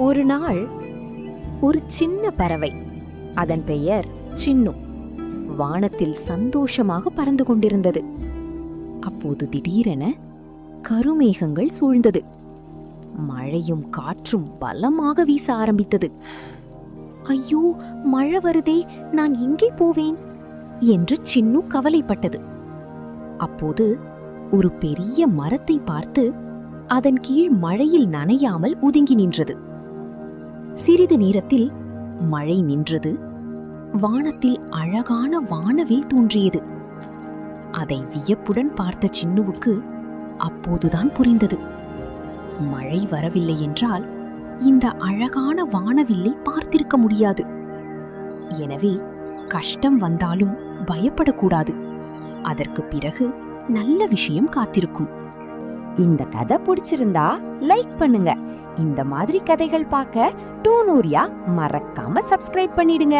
ஒரு நாள் ஒரு சின்ன பறவை, அதன் பெயர் சின்னு, வானத்தில் சந்தோஷமாக பறந்து கொண்டிருந்தது. அப்போது திடீரென கருமேகங்கள் சூழ்ந்தது. மழையும் காற்றும் பலமாக வீச ஆரம்பித்தது. ஐயோ, மழை வருதே, நான் எங்கே போவேன் என்று சின்னு கவலைப்பட்டது. அப்போது ஒரு பெரிய மரத்தை பார்த்து அதன் கீழ் மழையில் நனையாமல் ஒதுங்கி நின்றது. சிறிது நேரத்தில் மழை நின்றது. வானத்தில் அழகான வானவில் தோன்றியது. அதை வியப்புடன் பார்த்த சின்னுவுக்கு அப்போதுதான் புரிந்தது, மழை வரவில்லை என்றால் இந்த அழகான வானவில்லை பார்த்திருக்க முடியாது. எனவே கஷ்டம் வந்தாலும் பயப்படக்கூடாது. அதற்கு பிறகு நல்ல விஷயம் காத்திருக்கும். இந்த கதை பிடிச்சிருந்தா லைக் பண்ணுங்க. இந்த மாதிரி கதைகள் பார்க்க டூனூரியா மறக்காம சப்ஸ்கிரைப் பண்ணிடுங்க.